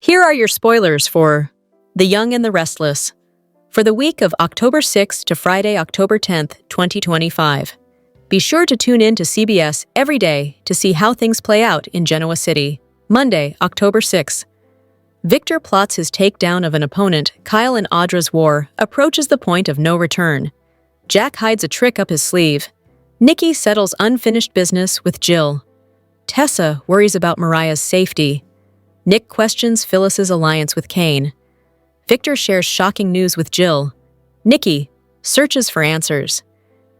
Here are your spoilers for The Young and the Restless for the week of October 6th to Friday, October 10th, 2025. Be sure to tune in to CBS every day to see how things play out in Genoa City. Monday, October 6th. Victor plots his takedown of an opponent. Kyle and Audra's war approaches the point of no return. Jack hides a trick up his sleeve. Nikki settles unfinished business with Jill. Tessa worries about Mariah's safety. Nick questions Phyllis's alliance with Kane. Victor shares shocking news with Jill. Nikki searches for answers.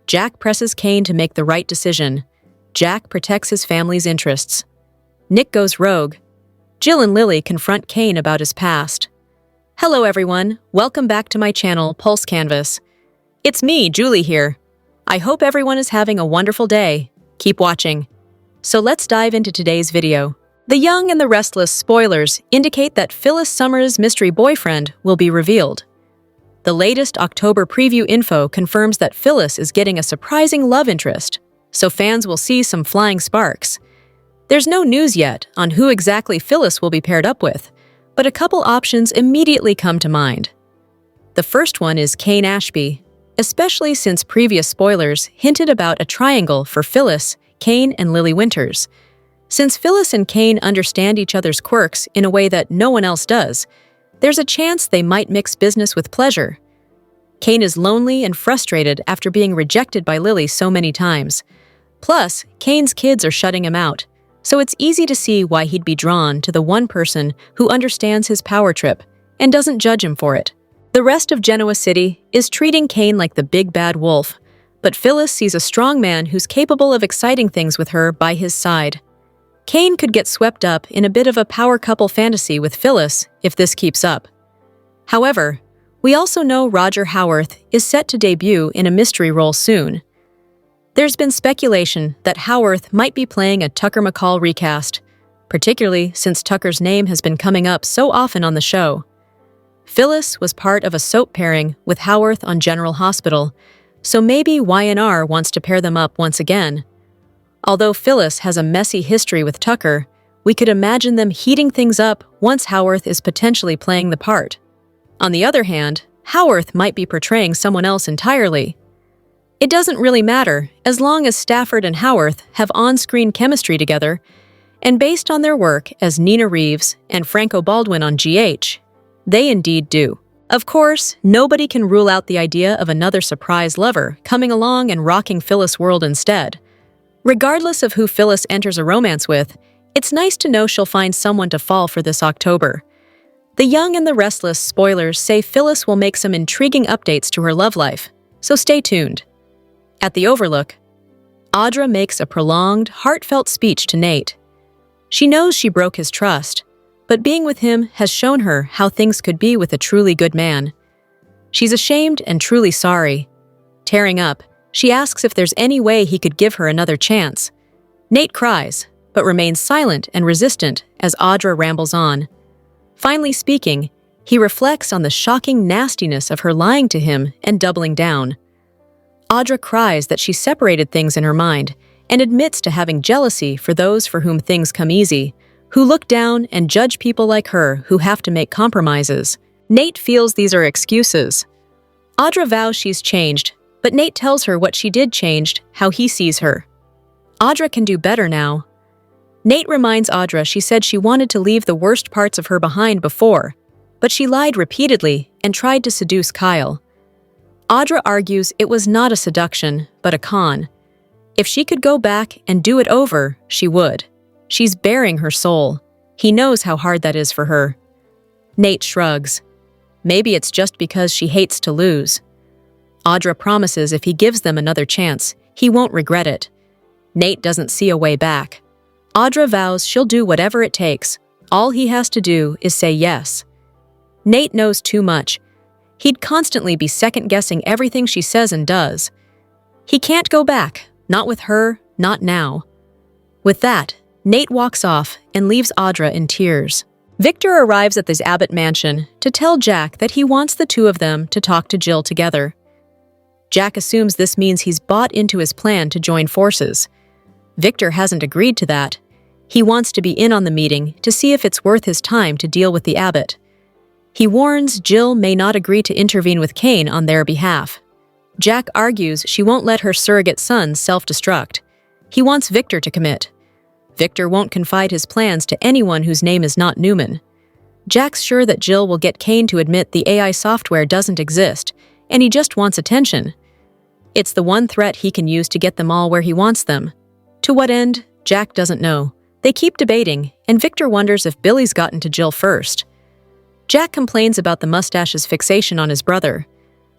Jack presses Kane to make the right decision. Jack protects his family's interests. Nick goes rogue. Jill and Lily confront Kane about his past. Hello everyone, welcome back to my channel, Pulse Canvas. It's me, Julie here. I hope everyone is having a wonderful day. Keep watching. So let's dive into today's video. The Young and the Restless spoilers indicate that Phyllis Summers' mystery boyfriend will be revealed. The latest October preview info confirms that Phyllis is getting a surprising love interest, so fans will see some flying sparks. There's no news yet on who exactly Phyllis will be paired up with, but a couple options immediately come to mind. The first one is Kane Ashby, especially since previous spoilers hinted about a triangle for Phyllis, Kane, and Lily Winters. Since Phyllis and Kane understand each other's quirks in a way that no one else does, there's a chance they might mix business with pleasure. Kane is lonely and frustrated after being rejected by Lily so many times. Plus, Kane's kids are shutting him out, so it's easy to see why he'd be drawn to the one person who understands his power trip and doesn't judge him for it. The rest of Genoa City is treating Kane like the big bad wolf, but Phyllis sees a strong man who's capable of exciting things with her by his side. Kane could get swept up in a bit of a power couple fantasy with Phyllis if this keeps up. However, we also know Roger Howarth is set to debut in a mystery role soon. There's been speculation that Howarth might be playing a Tucker McCall recast, particularly since Tucker's name has been coming up so often on the show. Phyllis was part of a soap pairing with Howarth on General Hospital, so maybe Y&R wants to pair them up once again. Although Phyllis has a messy history with Tucker, we could imagine them heating things up once Howarth is potentially playing the part. On the other hand, Howarth might be portraying someone else entirely. It doesn't really matter, as long as Stafford and Howarth have on-screen chemistry together, and based on their work as Nina Reeves and Franco Baldwin on GH, they indeed do. Of course, nobody can rule out the idea of another surprise lover coming along and rocking Phyllis' world instead. Regardless of who Phyllis enters a romance with, it's nice to know she'll find someone to fall for this October. The Young and the Restless spoilers say Phyllis will make some intriguing updates to her love life, so stay tuned. At the Overlook, Audra makes a prolonged, heartfelt speech to Nate. She knows she broke his trust, but being with him has shown her how things could be with a truly good man. She's ashamed and truly sorry. Tearing up, she asks if there's any way he could give her another chance. Nate cries, but remains silent and resistant as Audra rambles on. Finally speaking, he reflects on the shocking nastiness of her lying to him and doubling down. Audra cries that she separated things in her mind and admits to having jealousy for those for whom things come easy, who look down and judge people like her who have to make compromises. Nate feels these are excuses. Audra vows she's changed, but Nate tells her what she did changed, how he sees her. Audra can do better now. Nate reminds Audra she said she wanted to leave the worst parts of her behind before, but she lied repeatedly and tried to seduce Kyle. Audra argues it was not a seduction, but a con. If she could go back and do it over, she would. She's bearing her soul. He knows how hard that is for her. Nate shrugs. Maybe it's just because she hates to lose. Audra promises if he gives them another chance, he won't regret it. Nate doesn't see a way back. Audra vows she'll do whatever it takes. All he has to do is say yes. Nate knows too much. He'd constantly be second-guessing everything she says and does. He can't go back, not with her, not now. With that, Nate walks off and leaves Audra in tears. Victor arrives at this Abbott mansion to tell Jack that he wants the two of them to talk to Jill together. Jack assumes this means he's bought into his plan to join forces. Victor hasn't agreed to that. He wants to be in on the meeting to see if it's worth his time to deal with the Abbott. He warns Jill may not agree to intervene with Kane on their behalf. Jack argues she won't let her surrogate son self-destruct. He wants Victor to commit. Victor won't confide his plans to anyone whose name is not Newman. Jack's sure that Jill will get Kane to admit the AI software doesn't exist, and he just wants attention. It's the one threat he can use to get them all where he wants them. To what end, Jack doesn't know. They keep debating, and Victor wonders if Billy's gotten to Jill first. Jack complains about the mustache's fixation on his brother.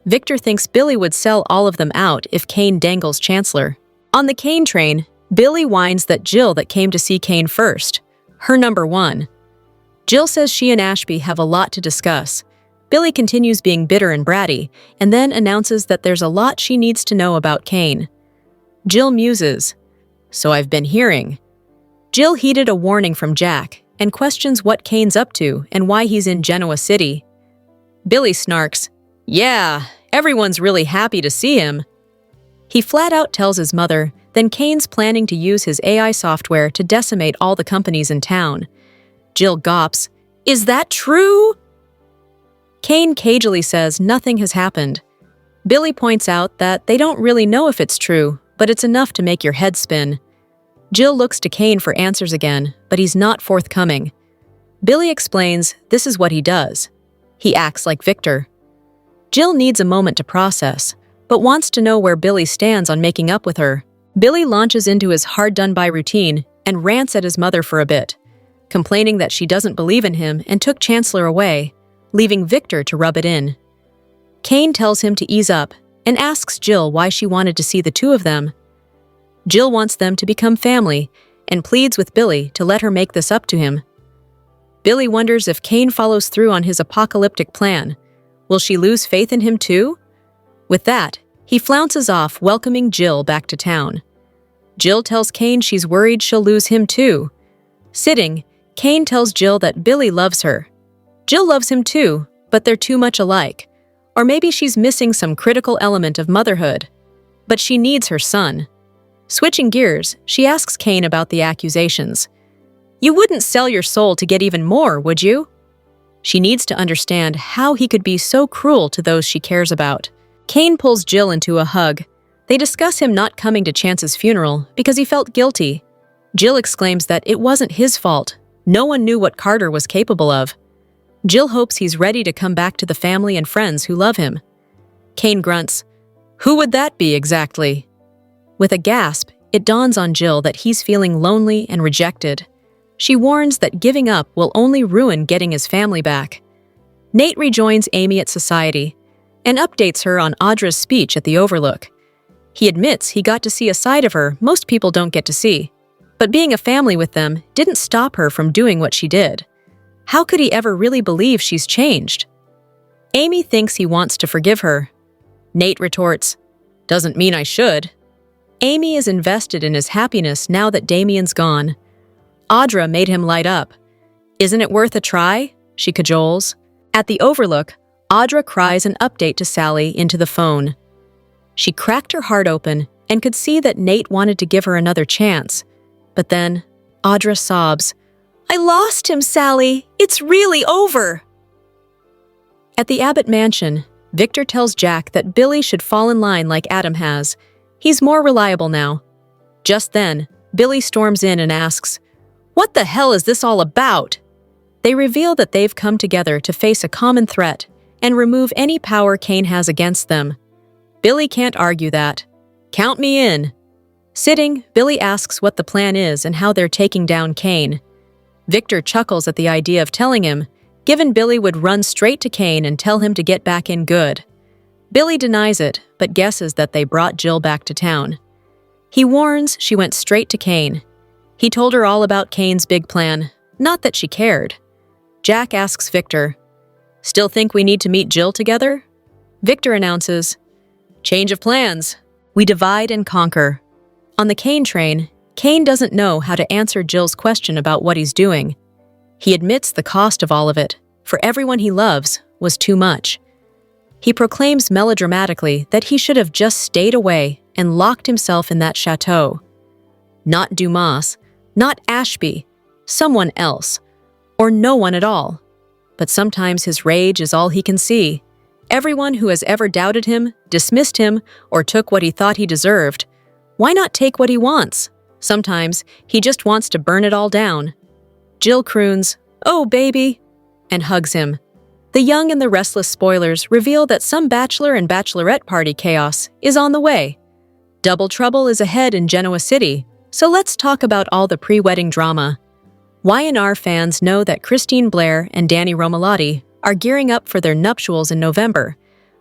Victor thinks Billy would sell all of them out if Kane dangles Chancellor. On the Kane train, Billy whines that Jill that came to see Kane first. Her number one. Jill says she and Ashby have a lot to discuss. Billy continues being bitter and bratty, and then announces that there's a lot she needs to know about Kane. Jill muses. So I've been hearing. Jill heeded a warning from Jack and questions what Kane's up to and why he's in Genoa City. Billy snarks, "Yeah, everyone's really happy to see him." He flat out tells his mother then Kane's planning to use his AI software to decimate all the companies in town. Jill gawps, "Is that true?" Kane cagily says nothing has happened. Billy points out that they don't really know if it's true, but it's enough to make your head spin. Jill looks to Kane for answers again, but he's not forthcoming. Billy explains this is what he does. He acts like Victor. Jill needs a moment to process, but wants to know where Billy stands on making up with her. Billy launches into his hard-done-by routine and rants at his mother for a bit, complaining that she doesn't believe in him and took Chancellor away, leaving Victor to rub it in. Kane tells him to ease up and asks Jill why she wanted to see the two of them. Jill wants them to become family and pleads with Billy to let her make this up to him. Billy wonders if Kane follows through on his apocalyptic plan. Will she lose faith in him too? With that, he flounces off, welcoming Jill back to town. Jill tells Kane she's worried she'll lose him too. Sitting, Kane tells Jill that Billy loves her. Jill loves him too, but they're too much alike. Or maybe she's missing some critical element of motherhood. But she needs her son. Switching gears, she asks Kane about the accusations. "You wouldn't sell your soul to get even more, would you?" She needs to understand how he could be so cruel to those she cares about. Kane pulls Jill into a hug. They discuss him not coming to Chance's funeral because he felt guilty. Jill exclaims that it wasn't his fault. No one knew what Carter was capable of. Jill hopes he's ready to come back to the family and friends who love him. Kane grunts, "Who would that be exactly?" With a gasp, it dawns on Jill that he's feeling lonely and rejected. She warns that giving up will only ruin getting his family back. Nate rejoins Amy at Society and updates her on Audra's speech at the Overlook. He admits he got to see a side of her most people don't get to see, but being a family with them didn't stop her from doing what she did. How could he ever really believe she's changed? Amy thinks he wants to forgive her. Nate retorts, "Doesn't mean I should." Amy is invested in his happiness now that Damien's gone. Audra made him light up. "Isn't it worth a try?" she cajoles. At the Overlook, Audra cries an update to Sally into the phone. She cracked her heart open and could see that Nate wanted to give her another chance. But then, Audra sobs, "I lost him, Sally. It's really over." At the Abbott mansion, Victor tells Jack that Billy should fall in line like Adam has. He's more reliable now. Just then, Billy storms in and asks, "What the hell is this all about?" They reveal that they've come together to face a common threat and remove any power Kane has against them. Billy can't argue that. "Count me in." Sitting, Billy asks what the plan is and how they're taking down Kane. Victor chuckles at the idea of telling him, given Billy would run straight to Kane and tell him to get back in good. Billy denies it, but guesses that they brought Jill back to town. He warns she went straight to Kane. He told her all about Kane's big plan, not that she cared. Jack asks Victor, "Still think we need to meet Jill together?" Victor announces, "Change of plans. We divide and conquer." On the Kane train, Kane doesn't know how to answer Jill's question about what he's doing. He admits the cost of all of it, for everyone he loves, was too much. He proclaims melodramatically that he should have just stayed away and locked himself in that chateau. Not Dumas, Not Ashby, someone else, or no one at all. But sometimes his rage is all he can see. Everyone who has ever doubted him, dismissed him, or took what he thought he deserved, why not take what he wants? Sometimes he just wants to burn it all down. Jill croons, "Oh, baby," and hugs him. The Young and the Restless spoilers reveal that some bachelor and bachelorette party chaos is on the way. Double trouble is ahead in Genoa City, so let's talk about all the pre-wedding drama. Y&R fans know that Christine Blair and Danny Romalotti are gearing up for their nuptials in November,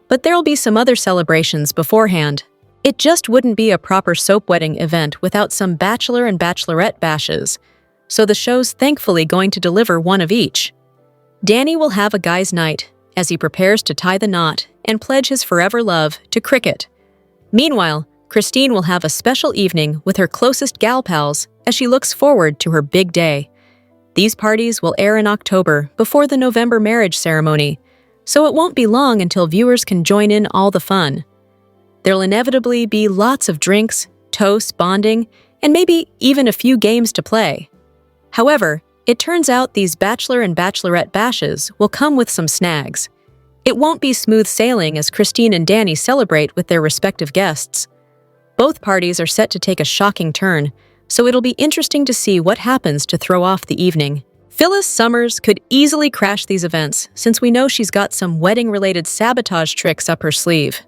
but there'll be some other celebrations beforehand. It just wouldn't be a proper soap wedding event without some bachelor and bachelorette bashes, so the show's thankfully going to deliver one of each. Danny will have a guy's night as he prepares to tie the knot and pledge his forever love to cricket. Meanwhile, Christine will have a special evening with her closest gal pals as she looks forward to her big day. These parties will air in October before the November marriage ceremony, so it won't be long until viewers can join in all the fun. There'll inevitably be lots of drinks, toasts, bonding, and maybe even a few games to play. However, it turns out these bachelor and bachelorette bashes will come with some snags. It won't be smooth sailing as Christine and Danny celebrate with their respective guests. Both parties are set to take a shocking turn, so it'll be interesting to see what happens to throw off the evening. Phyllis Summers could easily crash these events since we know she's got some wedding-related sabotage tricks up her sleeve.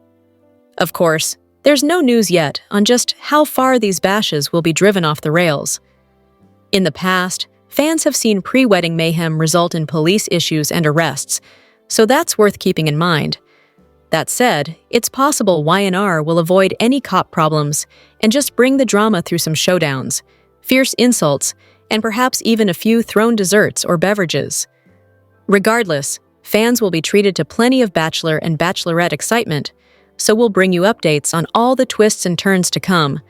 Of course, there's no news yet on just how far these bashes will be driven off the rails. In the past, fans have seen pre-wedding mayhem result in police issues and arrests, so that's worth keeping in mind. That said, it's possible Y&R will avoid any cop problems and just bring the drama through some showdowns, fierce insults, and perhaps even a few thrown desserts or beverages. Regardless, fans will be treated to plenty of bachelor and bachelorette excitement, so we'll bring you updates on all the twists and turns to come.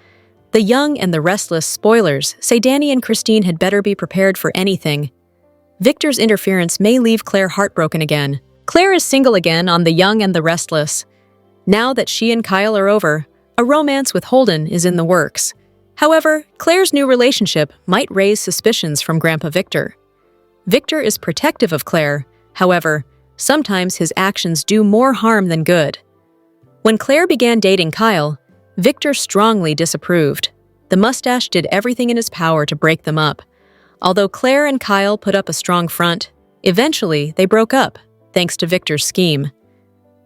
The Young and the Restless spoilers say Danny and Christine had better be prepared for anything. Victor's interference may leave Clare heartbroken again. Clare is single again on The Young and the Restless. Now that she and Kyle are over, a romance with Holden is in the works. However, Clare's new relationship might raise suspicions from Grandpa Victor. Victor is protective of Clare, however, sometimes his actions do more harm than good. When Clare began dating Kyle, Victor strongly disapproved. The mustache did everything in his power to break them up. Although Clare and Kyle put up a strong front, eventually they broke up, thanks to Victor's scheme.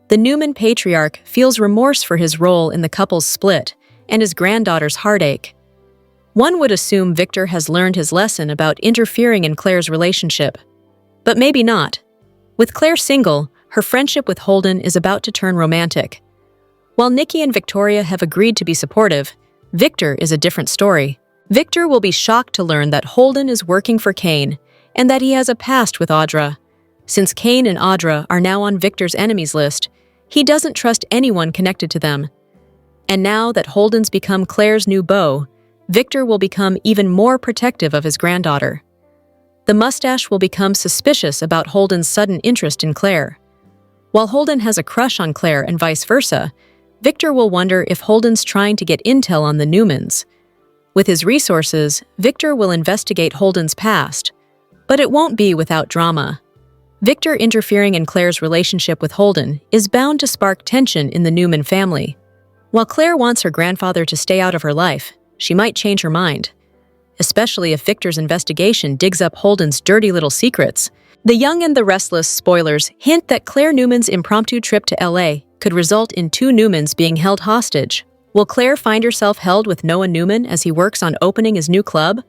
The Newman patriarch feels remorse for his role in the couple's split and his granddaughter's heartache. One would assume Victor has learned his lesson about interfering in Clare's relationship. But maybe not. With Clare single, her friendship with Holden is about to turn romantic. While Nikki and Victoria have agreed to be supportive, Victor is a different story. Victor will be shocked to learn that Holden is working for Kane and that he has a past with Audra. Since Kane and Audra are now on Victor's enemies list, he doesn't trust anyone connected to them. And now that Holden's become Clare's new beau, Victor will become even more protective of his granddaughter. The mustache will become suspicious about Holden's sudden interest in Clare. While Holden has a crush on Clare and vice versa, Victor will wonder if Holden's trying to get intel on the Newmans. With his resources, Victor will investigate Holden's past, but it won't be without drama. Victor interfering in Clare's relationship with Holden is bound to spark tension in the Newman family. While Clare wants her grandfather to stay out of her life, she might change her mind, especially if Victor's investigation digs up Holden's dirty little secrets. The Young and the Restless spoilers hint that Clare Newman's impromptu trip to LA could result in two Newmans being held hostage. Will Clare find herself held with Noah Newman as he works on opening his new club?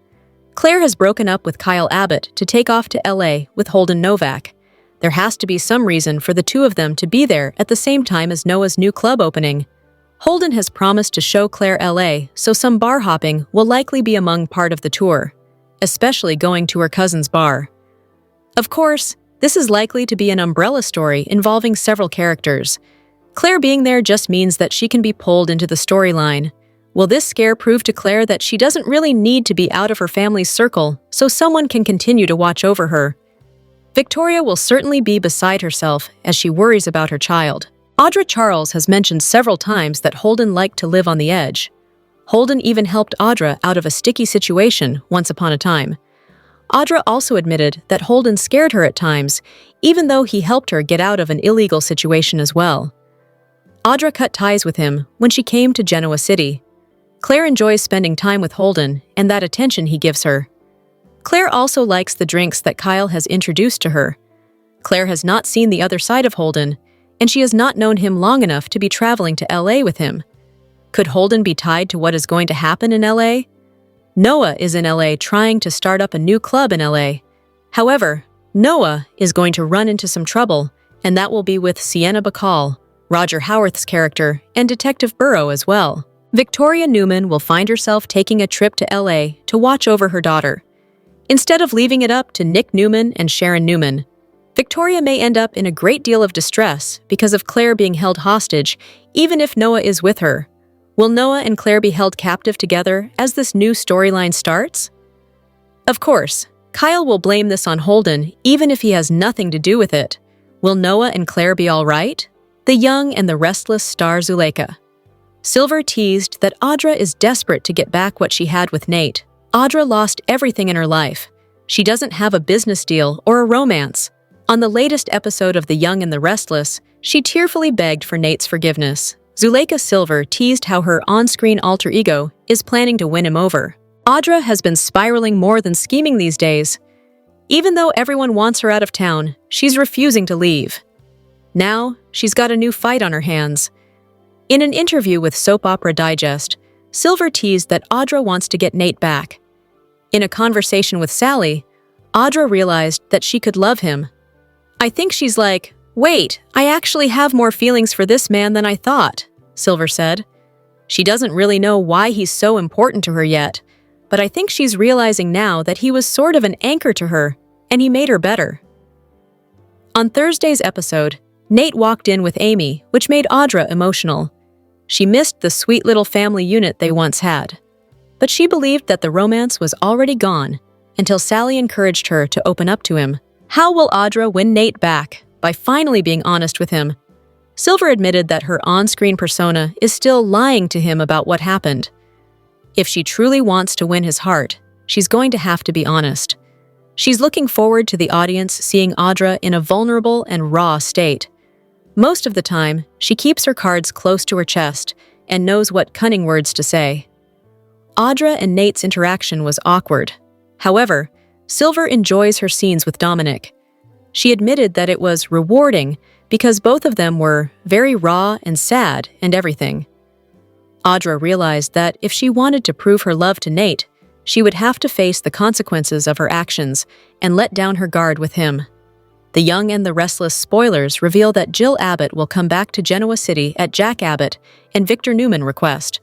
Clare has broken up with Kyle Abbott to take off to LA with Holden Novak. There has to be some reason for the two of them to be there at the same time as Noah's new club opening. Holden has promised to show Clare LA, so some bar hopping will likely be among part of the tour, especially going to her cousin's bar. Of course, this is likely to be an umbrella story involving several characters. Clare being there just means that she can be pulled into the storyline. Will this scare prove to Clare that she doesn't really need to be out of her family's circle so someone can continue to watch over her? Victoria will certainly be beside herself as she worries about her child. Audra Charles has mentioned several times that Holden liked to live on the edge. Holden even helped Audra out of a sticky situation once upon a time. Audra also admitted that Holden scared her at times, even though he helped her get out of an illegal situation as well. Audra cut ties with him when she came to Genoa City. Clare enjoys spending time with Holden and that attention he gives her. Clare also likes the drinks that Kyle has introduced to her. Clare has not seen the other side of Holden, and she has not known him long enough to be traveling to LA with him. Could Holden be tied to what is going to happen in LA? Noah is in LA trying to start up a new club in LA. However, Noah is going to run into some trouble, and that will be with Sienna Bacall, Roger Howarth's character, and Detective Burrow as well. Victoria Newman will find herself taking a trip to LA to watch over her daughter. Instead of leaving it up to Nick Newman and Sharon Newman, Victoria may end up in a great deal of distress because of Clare being held hostage, even if Noah is with her. Will Noah and Clare be held captive together as this new storyline starts? Of course, Kyle will blame this on Holden, even if he has nothing to do with it. Will Noah and Clare be all right? The young and the restless star Zuleika. Silver teased that Audra is desperate to get back what she had with Nate. Audra lost everything in her life. She doesn't have a business deal or a romance. On the latest episode of The Young and the Restless, she tearfully begged for Nate's forgiveness. Zuleika Silver teased how her on-screen alter ego is planning to win him over. Audra has been spiraling more than scheming these days. Even though everyone wants her out of town, she's refusing to leave. Now, she's got a new fight on her hands. In an interview with Soap Opera Digest, Silver teased that Audra wants to get Nate back. In a conversation with Sally, Audra realized that she could love him. "I think she's like, wait, I actually have more feelings for this man than I thought," Silver said. She doesn't really know why he's so important to her yet, but I think she's realizing now that he was sort of an anchor to her, and he made her better. On Thursday's episode, Nate walked in with Amy, which made Audra emotional. She missed the sweet little family unit they once had. But she believed that the romance was already gone, until Sally encouraged her to open up to him. How will Audra win Nate back? By finally being honest with him. Silver admitted that her on-screen persona is still lying to him about what happened. If she truly wants to win his heart, she's going to have to be honest. She's looking forward to the audience seeing Audra in a vulnerable and raw state. Most of the time, she keeps her cards close to her chest and knows what cunning words to say. Audra and Nate's interaction was awkward. However, Silver enjoys her scenes with Dominic. She admitted that it was rewarding because both of them were very raw and sad and everything. Audra realized that if she wanted to prove her love to Nate, she would have to face the consequences of her actions and let down her guard with him. The Young and the Restless spoilers reveal that Jill Abbott will come back to Genoa City at Jack Abbott and Victor Newman request.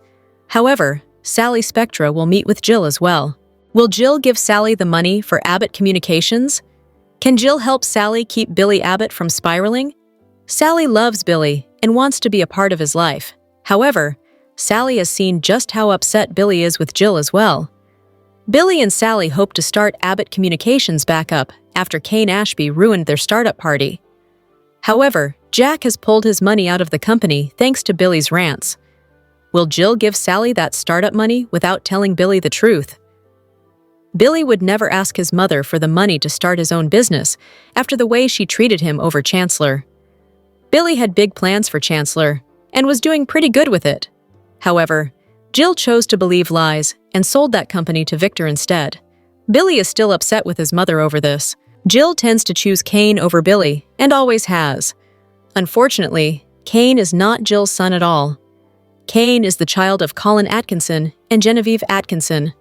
However, Sally Spectra will meet with Jill as well. Will Jill give Sally the money for Abbott Communications? Can Jill help Sally keep Billy Abbott from spiraling? Sally loves Billy and wants to be a part of his life. However, Sally has seen just how upset Billy is with Jill as well. Billy and Sally hope to start Abbott Communications back up after Kane Ashby ruined their startup party. However, Jack has pulled his money out of the company thanks to Billy's rants. Will Jill give Sally that startup money without telling Billy the truth? Billy would never ask his mother for the money to start his own business after the way she treated him over Chancellor. Billy had big plans for Chancellor and was doing pretty good with it. However, Jill chose to believe lies and sold that company to Victor instead. Billy is still upset with his mother over this. Jill tends to choose Kane over Billy and always has. Unfortunately, Kane is not Jill's son at all. Kane is the child of Colin Atkinson and Genevieve Atkinson.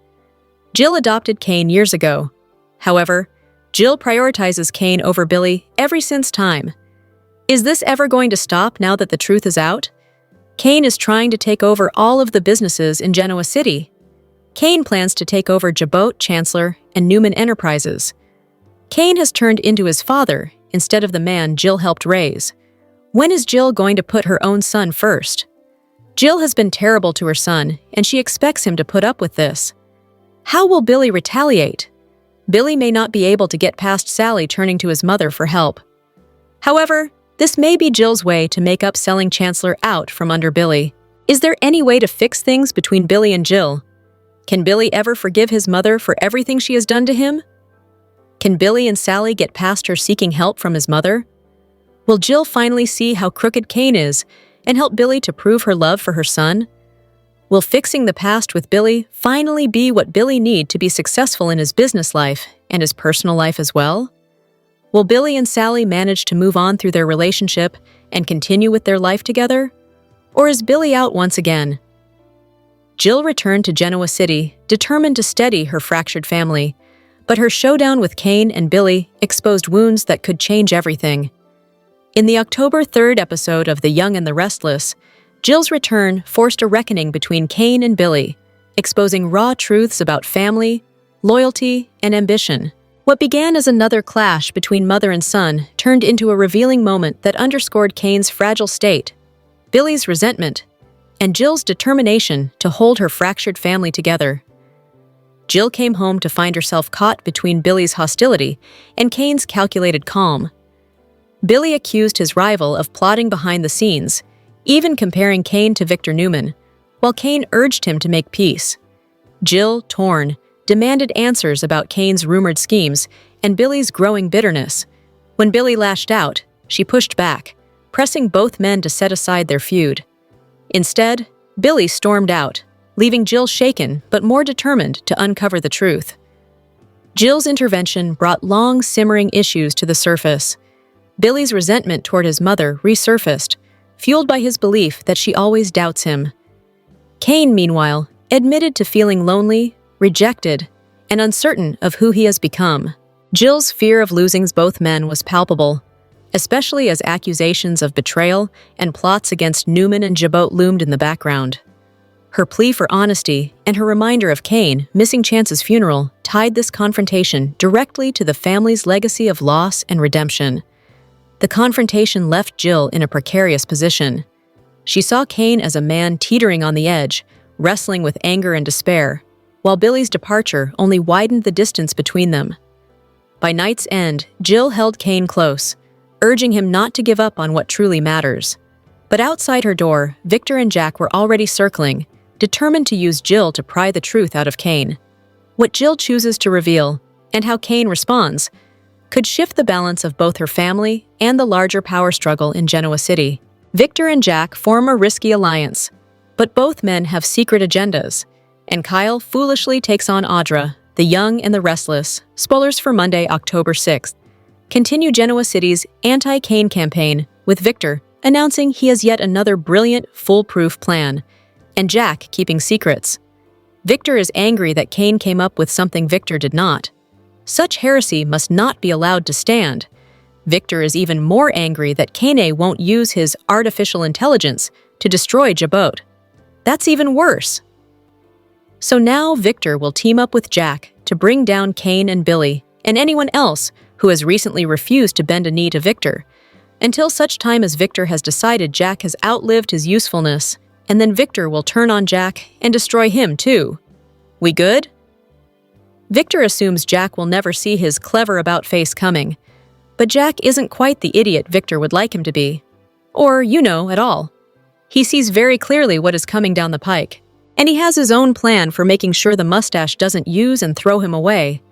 Jill adopted Kane years ago. However, Jill prioritizes Kane over Billy every since time. Is this ever going to stop now that the truth is out? Kane is trying to take over all of the businesses in Genoa City. Kane plans to take over Jabot, Chancellor, and Newman Enterprises. Kane has turned into his father instead of the man Jill helped raise. When is Jill going to put her own son first? Jill has been terrible to her son, and she expects him to put up with this. How will Billy retaliate? Billy may not be able to get past Sally turning to his mother for help. However, this may be Jill's way to make up selling Chancellor out from under Billy. Is there any way to fix things between Billy and Jill? Can Billy ever forgive his mother for everything she has done to him? Can Billy and Sally get past her seeking help from his mother? Will Jill finally see how crooked Cain is and help Billy to prove her love for her son? Will fixing the past with Billy finally be what Billy needs to be successful in his business life and his personal life as well? Will Billy and Sally manage to move on through their relationship and continue with their life together? Or is Billy out once again? Jill returned to Genoa City, determined to steady her fractured family, but her showdown with Cain and Billy exposed wounds that could change everything. In the October 3rd episode of The Young and the Restless, Jill's return forced a reckoning between Cain and Billy, exposing raw truths about family, loyalty, and ambition. What began as another clash between mother and son turned into a revealing moment that underscored Cain's fragile state, Billy's resentment, and Jill's determination to hold her fractured family together. Jill came home to find herself caught between Billy's hostility and Cain's calculated calm. Billy accused his rival of plotting behind the scenes, even comparing Cain to Victor Newman, while Cain urged him to make peace. Jill, torn, demanded answers about Cain's rumored schemes and Billy's growing bitterness. When Billy lashed out, she pushed back, pressing both men to set aside their feud. Instead, Billy stormed out, leaving Jill shaken but more determined to uncover the truth. Jill's intervention brought long, simmering issues to the surface. Billy's resentment toward his mother resurfaced, fueled by his belief that she always doubts him. Cain, meanwhile, admitted to feeling lonely, rejected, and uncertain of who he has become. Jill's fear of losing both men was palpable, especially as accusations of betrayal and plots against Newman and Abbott loomed in the background. Her plea for honesty and her reminder of Cain missing Chance's funeral tied this confrontation directly to the family's legacy of loss and redemption. The confrontation left Jill in a precarious position. She saw Cain as a man teetering on the edge, wrestling with anger and despair, while Billy's departure only widened the distance between them. By night's end, Jill held Cain close, urging him not to give up on what truly matters. But outside her door, Victor and Jack were already circling, determined to use Jill to pry the truth out of Cain. What Jill chooses to reveal, and how Cain responds, could shift the balance of both her family and the larger power struggle in Genoa City. Victor and Jack form a risky alliance, but both men have secret agendas, and Kyle foolishly takes on Audra, the young and the restless. Spoilers for Monday, October 6th. Continue Genoa City's anti-Cain campaign, with Victor announcing he has yet another brilliant, foolproof plan, and Jack keeping secrets. Victor is angry that Cain came up with something Victor did not. Such heresy must not be allowed to stand. Victor is even more angry that Cain won't use his artificial intelligence to destroy Abbott. That's even worse. So now Victor will team up with Jack to bring down Cain and Billy and anyone else who has recently refused to bend a knee to Victor, until such time as Victor has decided Jack has outlived his usefulness, and then Victor will turn on Jack and destroy him too. We good? Victor assumes Jack will never see his clever about-face coming, but Jack isn't quite the idiot Victor would like him to be. Or, at all. He sees very clearly what is coming down the pike, and he has his own plan for making sure the mustache doesn't use and throw him away,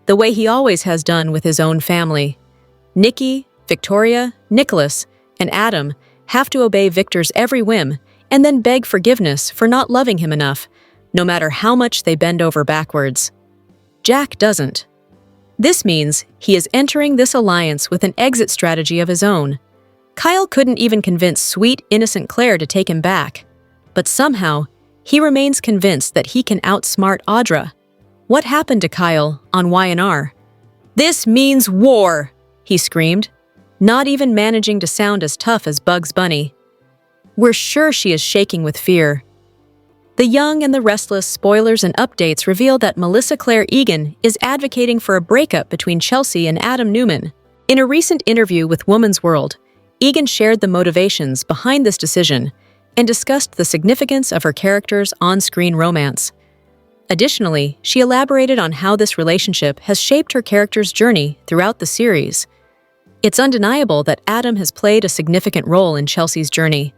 the way he always has done with his own family. Nikki, Victoria, Nicholas, and Adam have to obey Victor's every whim and then beg forgiveness for not loving him enough, no matter how much they bend over backwards. Jack doesn't. This means he is entering this alliance with an exit strategy of his own. Kyle couldn't even convince sweet, innocent Clare to take him back, but somehow he remains convinced that he can outsmart Audra. What happened to Kyle on Y&R? "This means war!" he screamed, not even managing to sound as tough as Bugs Bunny. We're sure she is shaking with fear. The Young and the Restless spoilers and updates reveal that Melissa Claire Egan is advocating for a breakup between Chelsea and Adam Newman. In a recent interview with Woman's World, Egan shared the motivations behind this decision and discussed the significance of her character's on-screen romance. Additionally, she elaborated on how this relationship has shaped her character's journey throughout the series. It's undeniable that Adam has played a significant role in Chelsea's journey.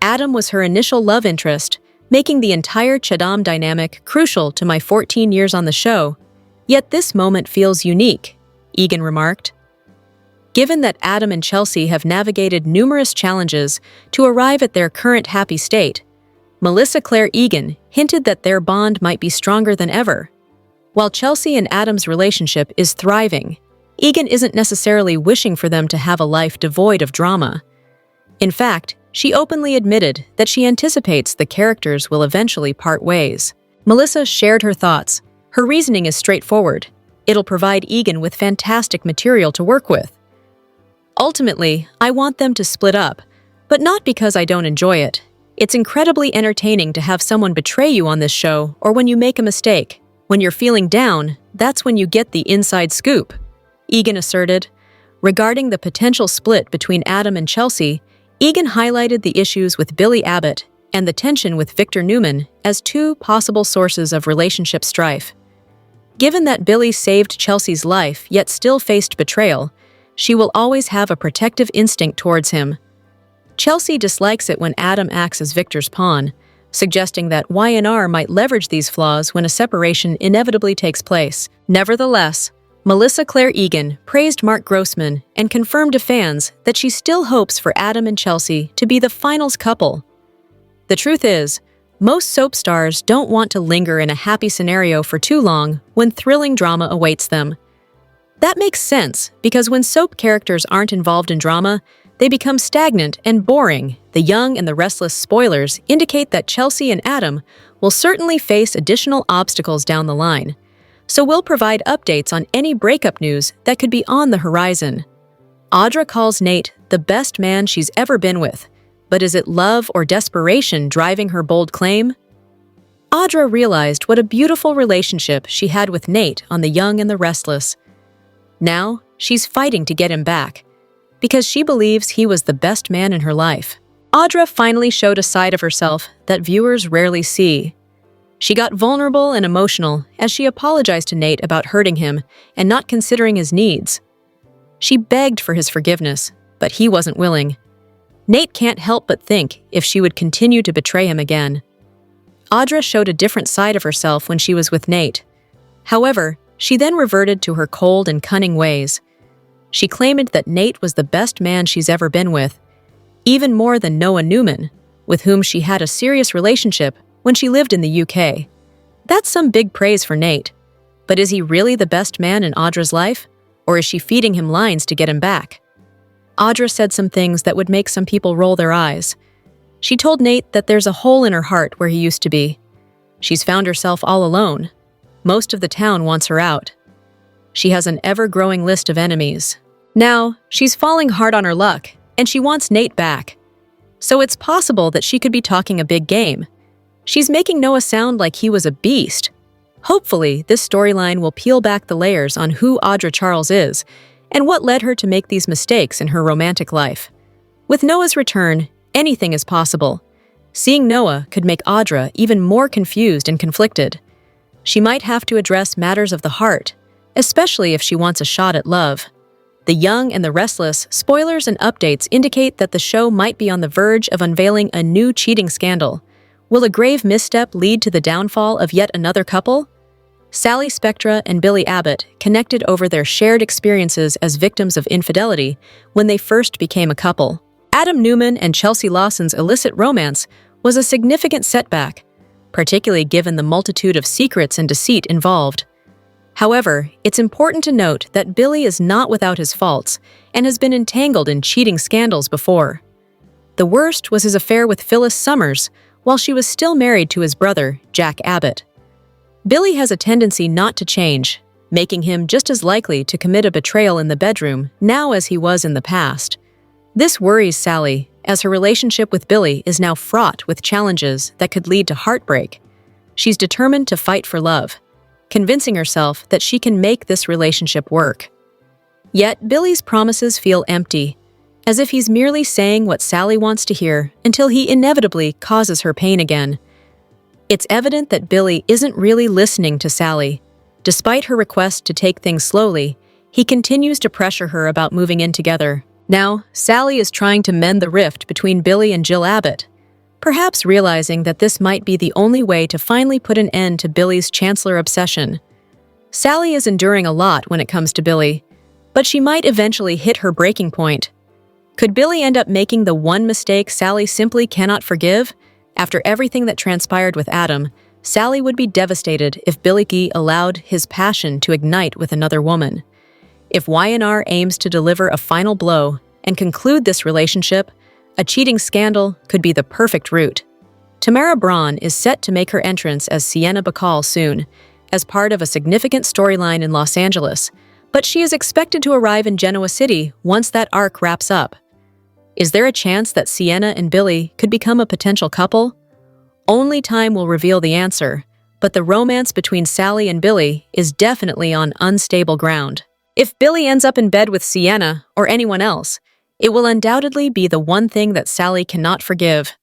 Adam was her initial love interest, making the entire Chadam dynamic crucial to my 14 years on the show. Yet this moment feels unique, Egan remarked. Given that Adam and Chelsea have navigated numerous challenges to arrive at their current happy state, Melissa Clare Egan hinted that their bond might be stronger than ever. While Chelsea and Adam's relationship is thriving, Egan isn't necessarily wishing for them to have a life devoid of drama. In fact, she openly admitted that she anticipates the characters will eventually part ways. Melissa shared her thoughts. Her reasoning is straightforward. It'll provide Egan with fantastic material to work with. Ultimately, I want them to split up, but not because I don't enjoy it. It's incredibly entertaining to have someone betray you on this show or when you make a mistake. When you're feeling down, that's when you get the inside scoop, Egan asserted. Regarding the potential split between Adam and Chelsea, Egan highlighted the issues with Billy Abbott and the tension with Victor Newman as two possible sources of relationship strife. Given that Billy saved Chelsea's life yet still faced betrayal, she will always have a protective instinct towards him. Chelsea dislikes it when Adam acts as Victor's pawn, suggesting that Y&R might leverage these flaws when a separation inevitably takes place. Nevertheless, Melissa Clare Egan praised Mark Grossman and confirmed to fans that she still hopes for Adam and Chelsea to be the finals couple. The truth is, most soap stars don't want to linger in a happy scenario for too long when thrilling drama awaits them. That makes sense because when soap characters aren't involved in drama, they become stagnant and boring. The Young and the Restless spoilers indicate that Chelsea and Adam will certainly face additional obstacles down the line, so we'll provide updates on any breakup news that could be on the horizon. Audra calls Nate the best man she's ever been with, but is it love or desperation driving her bold claim? Audra realized what a beautiful relationship she had with Nate on The Young and the Restless. Now, she's fighting to get him back, because she believes he was the best man in her life. Audra finally showed a side of herself that viewers rarely see. She got vulnerable and emotional as she apologized to Nate about hurting him and not considering his needs. She begged for his forgiveness, but he wasn't willing. Nate can't help but think if she would continue to betray him again. Audra showed a different side of herself when she was with Nate. However, she then reverted to her cold and cunning ways. She claimed that Nate was the best man she's ever been with, even more than Noah Newman, with whom she had a serious relationship when she lived in the UK. That's some big praise for Nate. But is he really the best man in Audra's life? Or is she feeding him lines to get him back? Audra said some things that would make some people roll their eyes. She told Nate that there's a hole in her heart where he used to be. She's found herself all alone. Most of the town wants her out. She has an ever-growing list of enemies. Now, she's falling hard on her luck, and she wants Nate back. So it's possible that she could be talking a big game. She's making Noah sound like he was a beast. Hopefully, this storyline will peel back the layers on who Audra Charles is and what led her to make these mistakes in her romantic life. With Noah's return, anything is possible. Seeing Noah could make Audra even more confused and conflicted. She might have to address matters of the heart, especially if she wants a shot at love. The Young and the Restless spoilers and updates indicate that the show might be on the verge of unveiling a new cheating scandal. Will a grave misstep lead to the downfall of yet another couple? Sally Spectra and Billy Abbott connected over their shared experiences as victims of infidelity when they first became a couple. Adam Newman and Chelsea Lawson's illicit romance was a significant setback, particularly given the multitude of secrets and deceit involved. However, it's important to note that Billy is not without his faults and has been entangled in cheating scandals before. The worst was his affair with Phyllis Summers while she was still married to his brother, Jack Abbott. Billy has a tendency not to change, making him just as likely to commit a betrayal in the bedroom now as he was in the past. This worries Sally, as her relationship with Billy is now fraught with challenges that could lead to heartbreak. She's determined to fight for love, convincing herself that she can make this relationship work. Yet Billy's promises feel empty, as if he's merely saying what Sally wants to hear until he inevitably causes her pain again. It's evident that Billy isn't really listening to Sally. Despite her request to take things slowly, he continues to pressure her about moving in together. Now, Sally is trying to mend the rift between Billy and Jill Abbott, perhaps realizing that this might be the only way to finally put an end to Billy's Chancellor obsession. Sally is enduring a lot when it comes to Billy, but she might eventually hit her breaking point. Could Billy end up making the one mistake Sally simply cannot forgive? After everything that transpired with Adam, Sally would be devastated if Billy allowed his passion to ignite with another woman. If Y&R aims to deliver a final blow and conclude this relationship, a cheating scandal could be the perfect route. Tamara Braun is set to make her entrance as Sienna Bacall soon, as part of a significant storyline in Los Angeles, but she is expected to arrive in Genoa City once that arc wraps up. Is there a chance that Sienna and Billy could become a potential couple? Only time will reveal the answer, but the romance between Sally and Billy is definitely on unstable ground. If Billy ends up in bed with Sienna or anyone else, it will undoubtedly be the one thing that Sally cannot forgive.